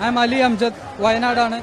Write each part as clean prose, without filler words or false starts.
I M Ali Amjad, വയനാടാണ്.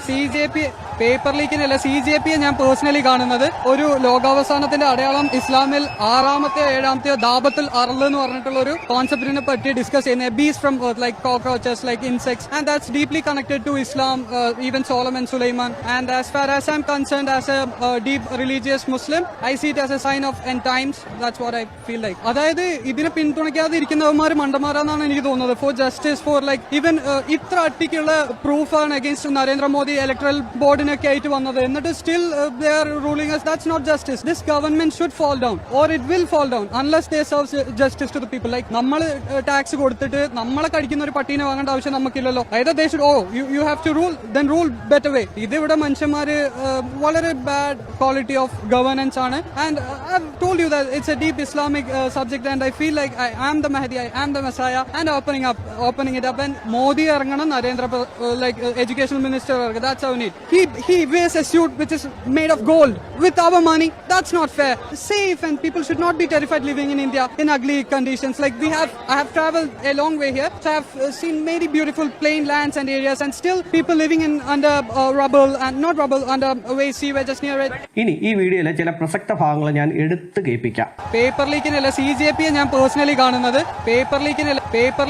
CJP paper ലീക്കിനല്ല, CJP ഞാൻ personally കാണുന്നത് ഒരു ലോകാവസാനത്തിന്റെ അടയാളം ഇസ്ലാമിൽ 6-ാമത്തെയോ 7-ാമത്തെയോ ദാബത്തുൽ അർള് എന്ന് പറഞ്ഞിട്ടുള്ള ഒരു കോൺസെപ്റ്റിനെ പറ്റി ഡിസ്കസ് ചെയ്യുന്നത്. Bees from earth like cockroaches, like insects, and that's deeply connected to Islam, even Solomon Sulaiman. And as far as I am concerned as a deep religious Muslim, I see it as a sign of end times. That's what I feel like. അതായത് ഇതിനെ പിന്തുണയ്ക്കാതെ ഇരിക്കുന്നവന്മാർ മണ്ടന്മാരാന്നാണ് എനിക്ക് തോന്നുന്നത്. For justice, for like even ഇത്ര അട്ടിക്കുള്ള പ്രൂഫാണ് അഗേൻസ്റ്റ് നരേന്ദ്രമോദി ഇലക്ട്രൽ ബോർഡിനൊക്കെ ആയിട്ട് വന്നത്. എന്നിട്ട് still they are ruling us. That's not justice. This government should fall down or it will fall down unless they serve justice to the people. Like നമ്മൾ tax കൊടുത്തിട്ട് നമ്മളെ കടിക്കുന്ന ഒരു പട്ടീനെ വാങ്ങേണ്ട ആവശ്യം നമുക്കില്ലല്ലോ. either they should, you have to rule, then rule better way. ഇതിവിടെ മനുഷ്യന്മാര് വളരെ ബാഡ് ക്വാളിറ്റി ഓഫ് ഗവർണൻസ് ആണ്. and I've told you that it's a deep Islamic subject and I feel like I am the Mahdi, I am the Messiah, and opening it up. and Modi ഇറങ്ങണം, Narendra like educational minister, that's how we need. He wears a suit which is made of gold with our money. That's not fair. Safe, and people should not be terrified living in India in ugly conditions. Like I have traveled a long way here, so I have seen many beautiful plain lands and areas, and still people living in under rubble, and not rubble, under waste, sewage just near it. ഇനി ഈ വീഡിയോയിലെ ചില പ്രസക്ത ഭാഗങ്ങൾ ഞാൻ എടുത്തു കേൾപ്പിക്കാം. Paper ലീക്കിനല്ല, CJP ഞാൻ പേഴ്സണലി കാണുന്നത്. പേപ്പർ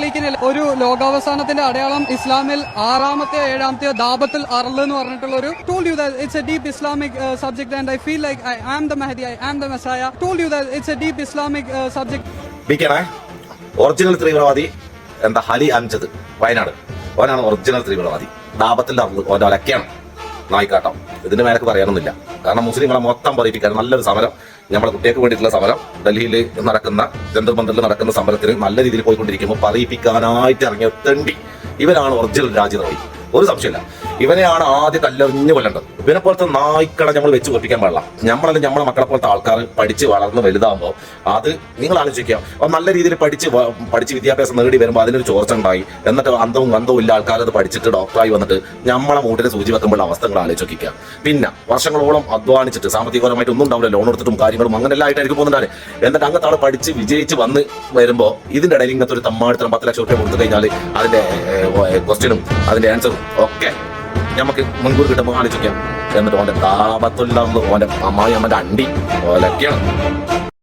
ലീക്കിനല്ല ഒരു ലോകാവസാനത്തിന്റെ അടയാളം ഇസ്ലാമിൽ 6-ാമത്തെയോ 7-ാമത്തെയോ ദാബത്തുൽ അർള് എന്ന് പറഞ്ഞിട്ടുള്ള ഒരു told you that it's a deep Islamic subject and I feel like I am the Mahdi, I am the Messiah. Told you that it's a deep Islamic subject. ബിക്കണേ original തീവ്രവാദി എന്താ ഹലി അംജദ്, വയനാട്. അവനാണ് ഒറിജിനൽ തീവ്രവാദി. ദാബത്തിൽ ഓൻ്റെ ഒലക്കാണ് നായിക്കാട്ടം. ഇതിന്റെ മേലക്ക് പറയാനൊന്നുമില്ല. കാരണം മുസ്ലിങ്ങളെ മൊത്തം പറയിപ്പിക്കാൻ നല്ലൊരു സമരം, നമ്മുടെ കുട്ടികൾക്ക് വേണ്ടിയിട്ടുള്ള സമരം, ഡൽഹിയിൽ നടക്കുന്ന ജന്തർ മന്ദിറിൽ നടക്കുന്ന സമരത്തിന് നല്ല രീതിയിൽ പോയിക്കൊണ്ടിരിക്കുമ്പോൾ പറയിപ്പിക്കാനായിട്ട് ഇറങ്ങിയ തെണ്ടി ഇവനാണ് ഒറിജിനൽ രാജ്യദ്രോഹി. ഒരു സംശയമില്ല. ഇവനെയാണ് ആദ്യം കല്ലെറിഞ്ഞ് കൊല്ലേണ്ടത്. ഇവനെ പോലത്തെ നായ്ക്കട നമ്മൾ വെച്ച് പൊട്ടിക്കാൻ പാടില്ല. നമ്മളെ നമ്മളെ പോലത്തെ ആൾക്കാർ പഠിച്ച് വളർന്ന് വലുതാകുമ്പോൾ അത് നിങ്ങൾ ആലോചിക്കുക. അപ്പോൾ നല്ല രീതിയിൽ പഠിച്ച് വിദ്യാഭ്യാസം നേടി വരുമ്പോൾ അതിനൊരു ചോർച്ച ഉണ്ടായി, എന്നിട്ട് അന്തവും ഇല്ല ആൾക്കാർ അത് പഠിച്ചിട്ട് ഡോക്ടറായി വന്നിട്ട് നമ്മളെ മൂട്ടിന് സൂചി വെക്കുമ്പോൾ അവസ്ഥകൾ ആലോചിക്കുക. പിന്നെ വർഷങ്ങളോളം അധ്വാനിച്ചിട്ട് സാമ്പത്തികപരമായിട്ട് ഒന്നും ഉണ്ടാവില്ല, ലോൺ എടുത്തിട്ടും കാര്യങ്ങളും അങ്ങനെ എല്ലാം ആയിട്ടായിരിക്കും പോകുന്നുണ്ടാണ്. എന്നിട്ട് അങ്ങനത്തെ ആൾ പഠിച്ച് വിജയിച്ച് വന്ന് വരുമ്പോൾ ഇതിന്റെ ഇടയിൽ ഇങ്ങനത്തെ ഒരു തമ്മാടിത്തരം 10 ലക്ഷം രൂപ കൊടുത്തു കഴിഞ്ഞാൽ അതിന്റെ ക്വസ്റ്റ്യനും അതിന്റെ ആൻസറും ഒക്കെ നമുക്ക് മുൻകൂർ കിട്ടുമ്പോൾ ആലോചിക്കാം. എന്നിട്ട് ഓന്റെ താപത്തുള്ള ഓന്റെ അമ്മായി അമ്മന്റെ അണ്ടി ഓലൊക്കെയാണ്.